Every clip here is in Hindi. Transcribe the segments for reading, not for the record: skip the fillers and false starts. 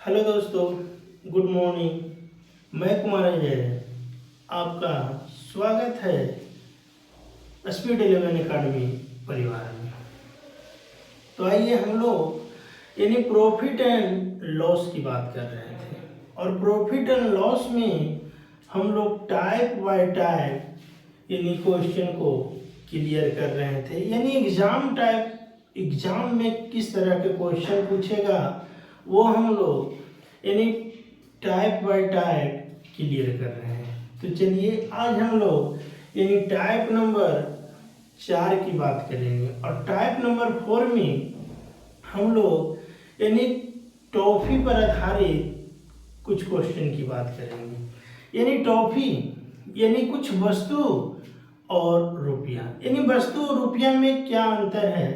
हेलो दोस्तों, गुड मॉर्निंग। मैं कुमार अजय, आपका स्वागत है स्पीड 11 अकेडमी परिवार में। तो आइए हम लोग यानी प्रॉफिट एंड लॉस की बात कर रहे थे, और प्रॉफिट एंड लॉस में हम लोग टाइप बाय टाइप यानी क्वेश्चन को क्लियर कर रहे थे। यानी एग्जाम में किस तरह के क्वेश्चन पूछेगा वो हम लोग यानी टाइप बाय टाइप क्लियर कर रहे हैं। तो चलिए आज हम लोग यानी टाइप नंबर 4 की बात करेंगे, और टाइप नंबर 4 में हम लोग यानी टॉफी पर आधारित कुछ क्वेश्चन की बात करेंगे। यानी टॉफी यानी कुछ वस्तु और रुपया, यानी वस्तु और रुपया में क्या अंतर है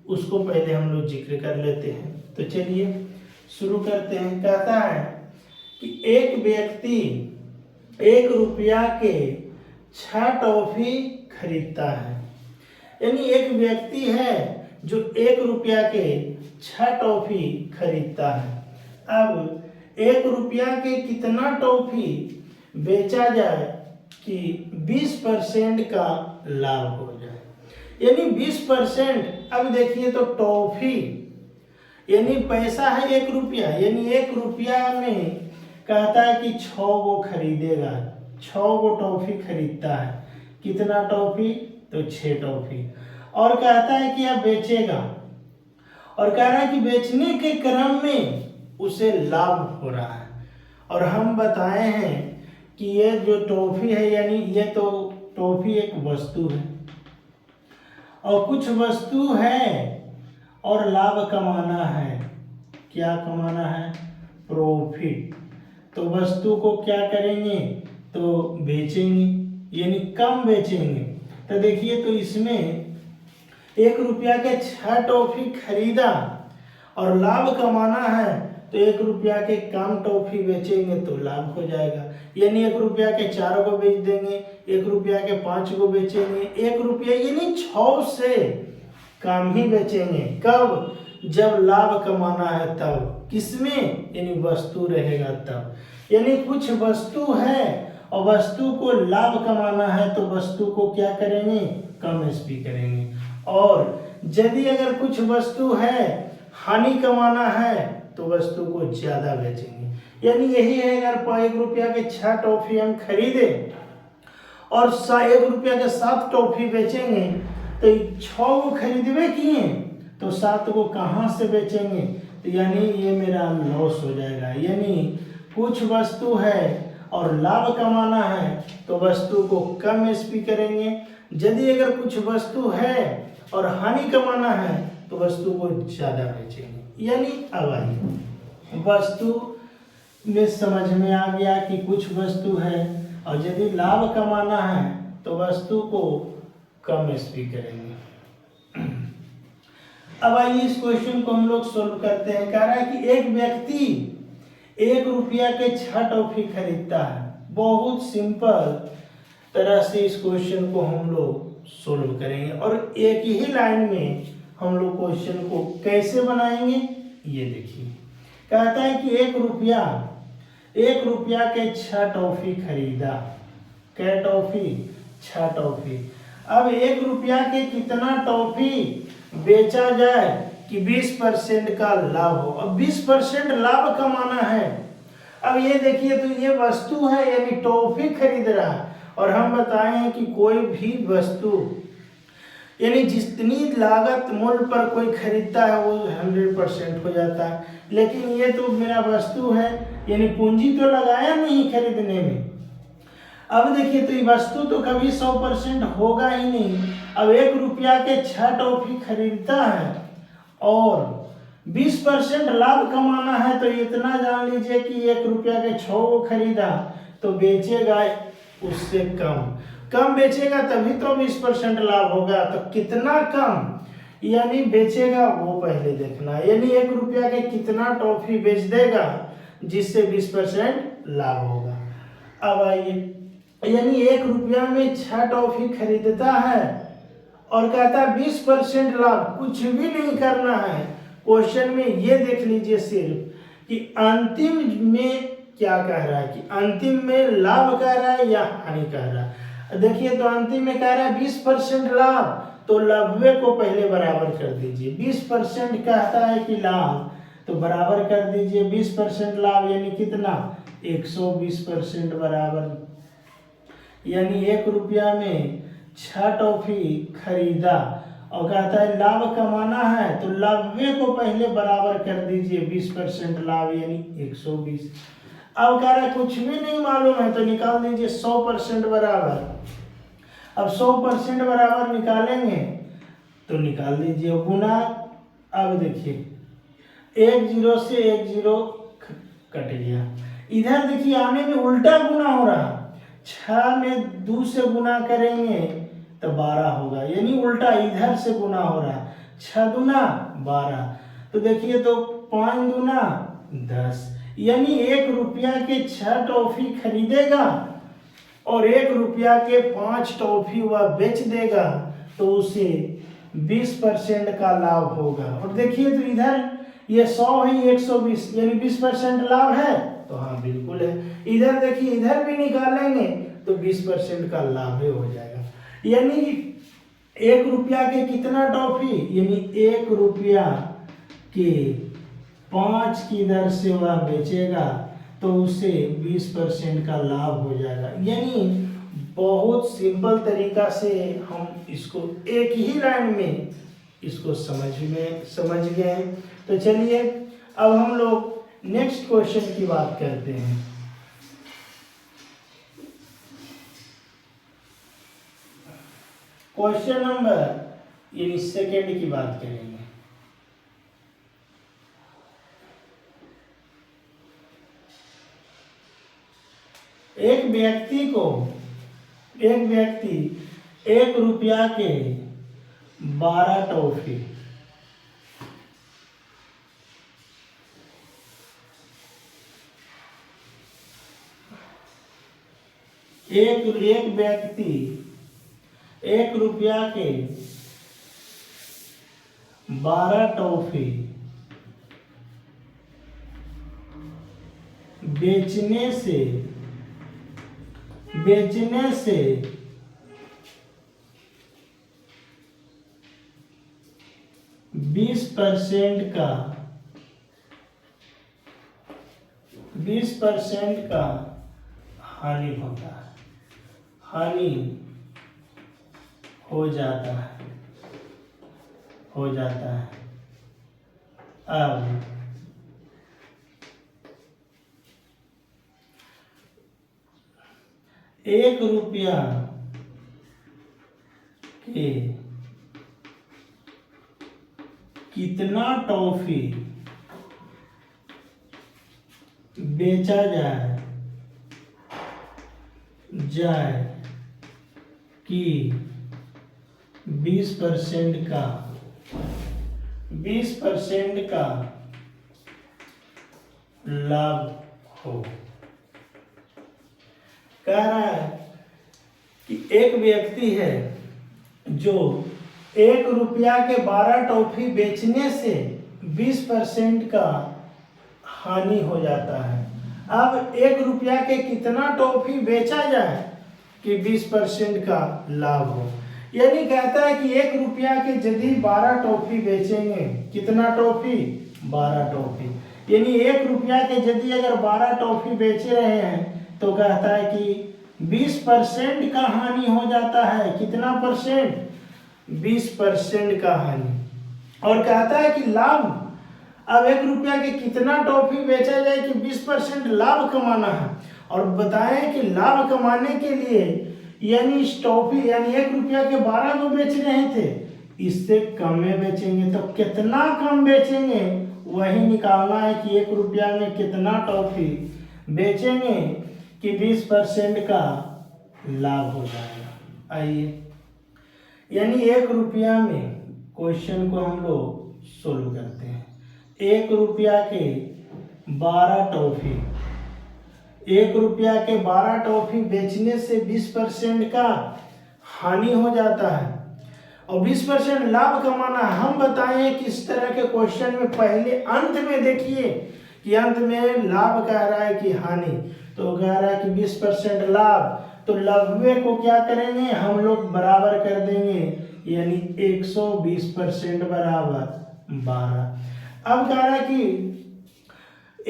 उसको पहले हम लोग जिक्र कर लेते हैं। तो चलिए शुरू करते हैं। कहता है कि एक व्यक्ति 1 रुपया के 6 टॉफी खरीदता है। यानी एक व्यक्ति है जो 1 रुपया के 6 टॉफी खरीदता है। अब 1 रुपया के कितना टॉफी बेचा जाए कि 20% का लाभ हो जाए। यानी 20%। अब देखिए तो टॉफी यानी पैसा है 1 रुपया, यानी 1 रुपया में कहता है कि 6 गो खरीदेगा, 6 गो टॉफी खरीदता है। कितना टॉफी? तो 6 टॉफी। और कहता है कि अब बेचेगा, और कह रहा है कि बेचने के क्रम में उसे लाभ हो रहा है। और हम बताए हैं कि ये जो टॉफी है यानी ये तो टॉफी एक वस्तु है, और कुछ वस्तु है और लाभ कमाना है। क्या कमाना है? प्रॉफिट। तो वस्तु को क्या करेंगे? तो बेचेंगे, यानी कम बेचेंगे। तो देखिए तो इसमें 1 रुपया के 6 टॉफी खरीदा और लाभ कमाना है, तो 1 रुपया के कम टॉफी बेचेंगे तो लाभ हो जाएगा। यानी 1 रुपया के 4 को बेच देंगे, 1 रुपया के 5 को बेचेंगे। 1 रुपया यानी 6 से कम ही बेचेंगे। कब? जब लाभ कमाना है तब। किसमें? यानी वस्तु रहेगा तब। यानी कुछ वस्तु है और वस्तु को लाभ कमाना है तो वस्तु को क्या करेंगे? कम एसपी करेंगे। और यदि अगर कुछ वस्तु है हानि कमाना है तो वस्तु को ज्यादा बेचेंगे। यानी यही है, अगर 1 रुपया के 6 टॉफी हम खरीदे और 1 रुपया के 7 टॉफी बेचेंगे, तो 6 को खरीदवे किए तो 7 को कहाँ से बेचेंगे? तो यानी ये मेरा लॉस हो जाएगा। यानी कुछ वस्तु है और लाभ कमाना है तो वस्तु को कम एसपी करेंगे। यदि अगर कुछ वस्तु है और हानि कमाना है तो वस्तु को ज़्यादा बेचेंगे। यानी अब आइए वस्तु में समझ में आ गया कि कुछ वस्तु है और यदि लाभ कमाना है तो वस्तु को कम एसपी करेंगे। अब आइए इस क्वेश्चन को हम लोग सोल्व करते हैं। कह रहा है कि एक व्यक्ति 1 रुपया के 6 टॉफी खरीदता है। बहुत सिंपल तरह से इस क्वेश्चन को हम लोग सोल्व करेंगे, और एक ही लाइन में हम लोग क्वेश्चन को कैसे बनाएंगे ये देखिए। कहता है कि 1 रुपया के 6 टॉफी खरीदा। क्या टॉफी? 6 टॉफी। अब 1 रुपया के कितना टॉफी बेचा जाए कि 20% का लाभ हो। अब 20% लाभ कमाना है। अब ये देखिए तो ये वस्तु है यानी टॉफी खरीद रहा है, और हम बताए हैं कि कोई भी वस्तु यानी जितनी लागत मूल्य पर कोई खरीदता है वो 100% हो जाता है। लेकिन ये तो मेरा वस्तु है यानी पूंजी तो लगाया नहीं खरीदने में। अब देखिए तो ये वस्तु तो कभी 100% होगा ही नहीं। अब 1 रुपया के 6 टॉफी खरीदता है और 20% लाभ कमाना है, तो इतना जान लीजिए कि 1 रुपया के 6 को खरीदा तो बेचेगा उससे कम बेचेगा तभी तो 20% लाभ होगा। तो कितना कम यानी बेचेगा वो पहले देखना। यानी 1 रुपया के कितना टॉफी बेच देगा जिससे 20% लाभ होगा। अब आइए, यानी 1 रुपया में 6 टॉफी खरीदता है और कहता है 20% लाभ। कुछ भी नहीं करना है क्वेश्चन में, ये देख लीजिए सिर्फ कि अंतिम में क्या कह रहा है, कि अंतिम में लाभ कह रहा है या हानि कह रहा है। देखिए तो अंतिम में कह रहा है 20% लाभ, तो 90 को पहले बराबर कर दीजिए। 20% कहता है कि लाभ, तो बराबर कर दीजिए 20% लाभ, यानी कितना 120% बराबर, यानी 1 रुपया में 6 टॉफी खरीदा और कहता है लाभ कमाना है, तो 90 को पहले बराबर कर दीजिए 20% लाभ यानी 120। अब कह रहा है कुछ भी नहीं मालूम है तो निकाल दीजिए 100% बराबर। अब 100% बराबर निकालेंगे तो निकाल दीजिए गुना। अब देखिए 1 0 से 1 0 कट गया। इधर देखिए आने में उल्टा गुना हो रहा, 6 में 2 से गुना करेंगे तो 12 होगा, यानी उल्टा इधर से गुना हो रहा, 6 दूना 12। तो देखिए तो 5 दूना 10, यानी 1 रुपया के 6 टॉफी खरीदेगा और 1 रुपया के 5 टॉफी वह बेच देगा, तो उसे 20% का लाभ होगा। और देखिए तो इधर ये 100 है, 120, यानी 20% लाभ है, तो हाँ बिल्कुल है। इधर देखिए इधर भी निकालेंगे तो 20% का लाभ ही हो जाएगा। यानी 1 रुपया के कितना टॉफी, यानी 1 रुपया के 5 की दर से वह बेचेगा तो उसे 20% का लाभ हो जाएगा। यानी बहुत सिंपल तरीका से हम इसको एक ही लाइन में इसको समझ गए। तो चलिए अब हम लोग नेक्स्ट क्वेश्चन की बात करते हैं। क्वेश्चन नंबर यानी सेकेंड की बात करेंगे। एक व्यक्ति 1 रुपया के 12 टॉफी एक व्यक्ति 1 रुपया के 12 टॉफी बेचने से 20% का हानि हो जाता है। अब 1 रुपया के कितना टॉफी बेचा जाए कि 20% का लाभ हो। कह रहा है कि एक व्यक्ति है जो 1 रुपया के 12 टॉफी बेचने से 20% का हानि हो जाता है। अब 1 रुपया के कितना टॉफी बेचा जाए कि 20% का लाभ हो। यानी कहता है कि 1 रुपया के यदि 12 टॉफी बेचेंगे, कितना टॉफी 12 टॉफी, यानी 1 रुपया के यदि अगर 12 टॉफी बेच रहे हैं तो कहता है कि 20% का हानि हो जाता है। कितना परसेंट, 20% का हानि। और कहता है कि लाभ, अब 1 रुपया के कितना टॉफी बेचा जाए कि 20% लाभ कमाना है। और बताएं कि लाभ कमाने के लिए यानी इस टॉफी यानी 1 रुपया के 12 को बेच रहे थे, इससे कम में बेचेंगे तो कितना कम बेचेंगे वही निकालना है कि 1 रुपया में कितना टॉफी बेचेंगे कि 20% का लाभ हो जाएगा। आइए, यानी 1 रुपया में क्वेश्चन को हम लोग सोल्व करते हैं। 1 रुपया के 12 टॉफी, 1 रुपया के 12 टॉफी बेचने से 20% का हानि हो जाता है और 20% लाभ कमाना। हम बताएं कि इस तरह के क्वेश्चन में पहले अंत में देखिए कि अंत में लाभ कह रहा है कि हानि, तो कह रहा है कि 20% लाभ, तो 90 को क्या करेंगे हम लोग बराबर कर देंगे, यानी 120% बराबर 12। अब कह रहा है कि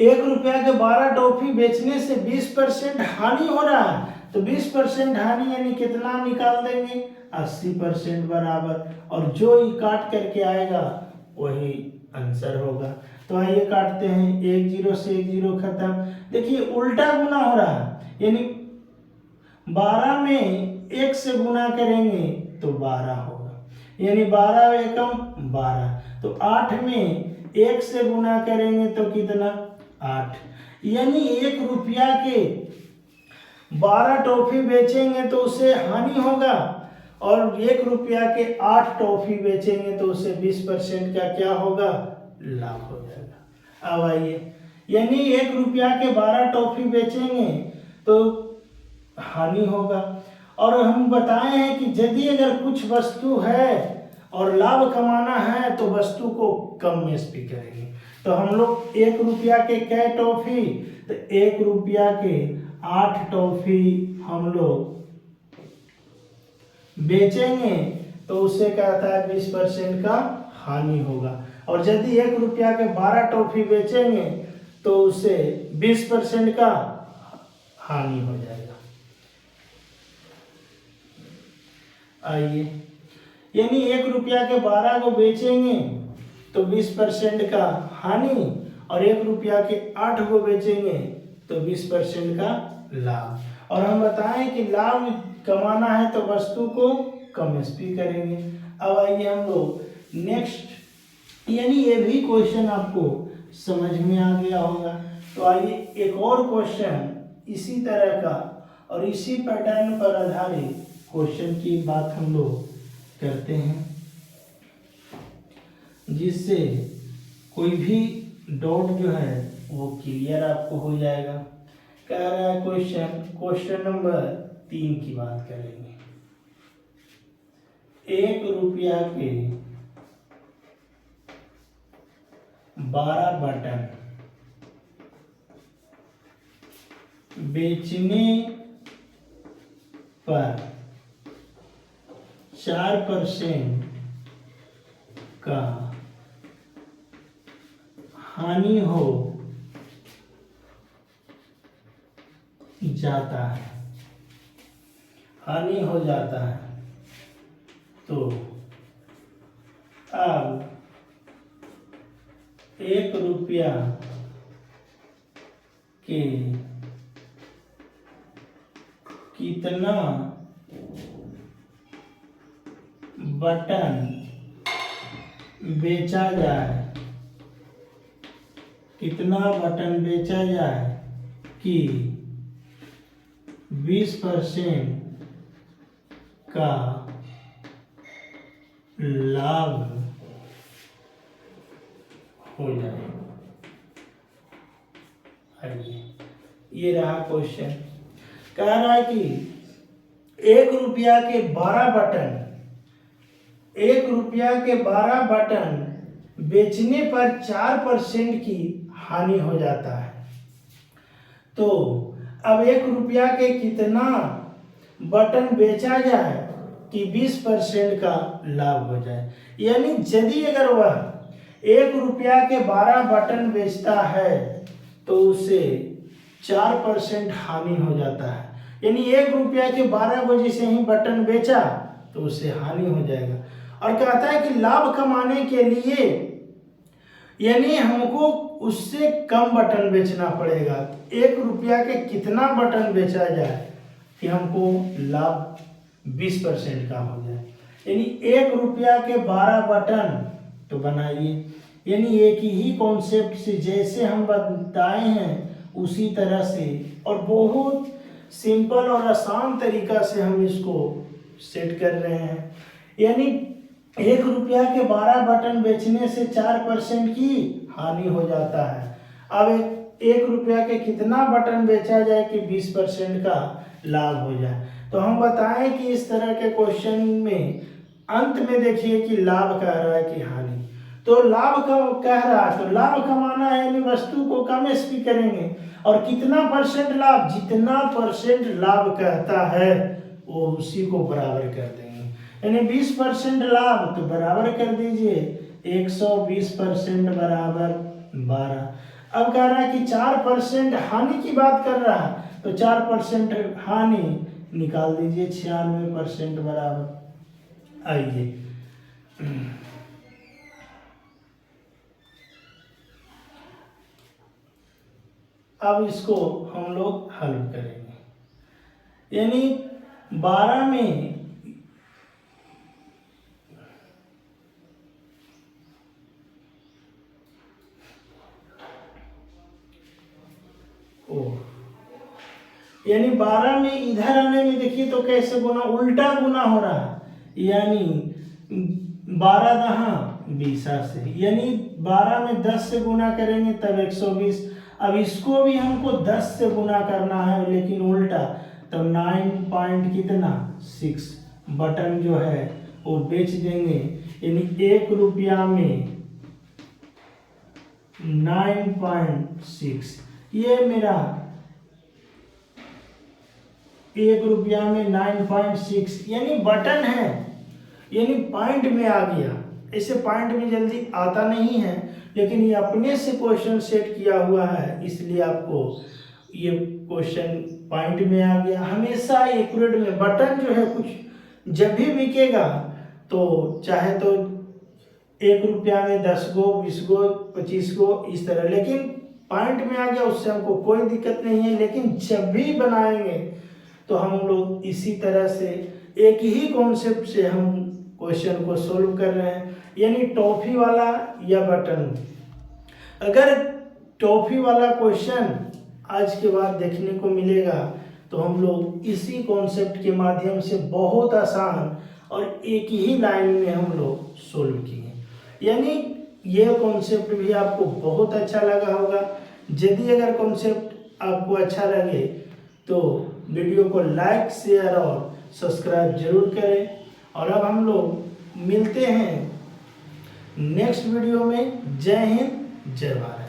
1 रुपया के 12 टॉफी बेचने से 20% हानि हो रहा है, तो 20% हानि यानी कितना निकाल देंगे, 80% बराबर, और जो ही काट करके आएगा वही आंसर होगा। तो आइए काटते हैं, 1 0 से 1 0 खत्म। देखिए उल्टा गुना हो रहा है, यानी 12 में 1 से गुना करेंगे तो 12 होगा, यानी 12 एकम 12, तो 8 में 1 से गुना करेंगे तो कितना, 8, यानी 1 रुपया के 12 टॉफी बेचेंगे तो उसे हानि होगा, और 1 रुपया के 8 टॉफी बेचेंगे तो उसे 20% का क्या होगा, लाभ हो जाएगा। अब आइए, यानी 1 रुपया के 12 टॉफी बेचेंगे तो हानि होगा, और हम बताए हैं कि यदि अगर कुछ वस्तु है और लाभ कमाना है तो वस्तु को कम में भी करेंगे। तो हम लोग 1 रुपया के कै टॉफी, तो 1 रुपया के 8 टॉफी हम लोग बेचेंगे तो उससे क्या आता है, 20% का हानि होगा, और यदि 1 रुपया के 12 टॉफी बेचेंगे तो उससे 20% का हानि हो जाएगा। आइए, यानी 1 रुपया के 12 को बेचेंगे तो 20% का हानि, और 1 रुपया के 8 को बेचेंगे तो 20% का लाभ। और हम बताएं कि लाभ कमाना है तो वस्तु को कम एसपी करेंगे। अब आइए हम लोग नेक्स्ट, यानी ये भी क्वेश्चन आपको समझ में आ गया होगा। तो आइए एक और क्वेश्चन इसी तरह का और इसी पैटर्न पर आधारित क्वेश्चन की बात हम लोग करते हैं, जिससे कोई भी डाउट जो है वो क्लियर आपको हो जाएगा। कह रहा है क्वेश्चन नंबर 3 की बात करेंगे। 1 रुपया के 12 बटन बेचने पर 4% का हानि हो जाता है, हानि हो जाता है, तो अब 1 रुपया के कितना बटन बेचा जाए, कितना बटन बेचा जाए कि 20% का लाभ हो जाए। आइए, ये रहा क्वेश्चन। कह रहा है कि 1 रुपया के 12 बटन, 1 रुपया के 12 बटन बेचने पर 4% की हानि हो जाता है, तो अब 1 रुपया के कितना बटन बेचा जाए कि 20% का लाभ हो जाए। यानी यदि अगर वह 1 रुपया के 12 बटन बेचता है तो उसे 4% हानि हो जाता है, यानी 1 रुपया के 12 को जैसे ही बटन बेचा तो उसे हानि हो जाएगा। और कहता है कि लाभ कमाने के लिए यानी हमको उससे कम बटन बेचना पड़ेगा। 1 रुपया के कितना बटन बेचा जाए कि हमको लाभ 20% का हो जाए, यानी 1 रुपया के 12 बटन। तो बनाइए, यानी एक ही कॉन्सेप्ट से जैसे हम बताए हैं उसी तरह से, और बहुत सिंपल और आसान तरीका से हम इसको सेट कर रहे हैं। यानी 1 रुपया के 12 बटन बेचने से 4% की हानि हो जाता है। अब 1 रुपया के कितना बटन बेचा जाए कि 20% का लाभ हो जाए। तो हम बताएं कि इस तरह के क्वेश्चन में अंत में देखिए कि लाभ कह रहा है कि हानि, तो लाभ का कह रहा, तो लाभ कमाना है यानी वस्तु को कम एसपी करेंगे। और कितना परसेंट लाभ, जितना परसेंट लाभ कहता है वो उसी को बराबर कर देंगे। यानी 20% लाभ तो बराबर कर दीजिए 120% बराबर 12। अब कह रहा है कि 4% हानि की बात कर रहा है, तो 4% हानि निकाल दीजिए 96% बराबर। आइए अब इसको हम लोग हल करेंगे। यानी 12 में यानी 12 में इधर आने में देखिए तो कैसे गुना, उल्टा गुना हो रहा है। यानी 12 दहा 20 से, यानी 12 में 10 से गुना करेंगे तब 120। अब इसको भी हमको 10 से गुना करना है लेकिन उल्टा, तब 9 कितना 6 बटन जो है वो बेच देंगे। यानी 1 रुपया में 9.6, ये मेरा 1 रुपया में 9.6 यानी बटन है, यानी पॉइंट में आ गया। ऐसे पॉइंट में जल्दी आता नहीं है, लेकिन ये अपने से क्वेश्चन सेट किया हुआ है, इसलिए आपको ये क्वेश्चन पॉइंट में आ गया। हमेशा एक्यूरेट में बटन जो है कुछ जब भी बिकेगा तो चाहे तो 1 रुपया में 10 गो 20 गो 25 गो इस तरह, लेकिन पॉइंट में आ गया उससे हमको कोई दिक्कत नहीं है। लेकिन जब भी बनाएंगे तो हम लोग इसी तरह से एक ही कॉन्सेप्ट से हम क्वेश्चन को सोल्व कर रहे हैं। यानी टॉफी वाला या बटन, अगर टॉफी वाला क्वेश्चन आज के बाद देखने को मिलेगा तो हम लोग इसी कॉन्सेप्ट के माध्यम से बहुत आसान और एक ही लाइन में हम लोग सोल्व किए। यानी ये कॉन्सेप्ट भी आपको बहुत अच्छा लगा होगा। यदि अगर कॉन्सेप्ट आपको अच्छा लगे तो वीडियो को लाइक शेयर और सब्सक्राइब जरूर करें। और अब हम लोग मिलते हैं नेक्स्ट वीडियो में। जय हिंद जय भारत।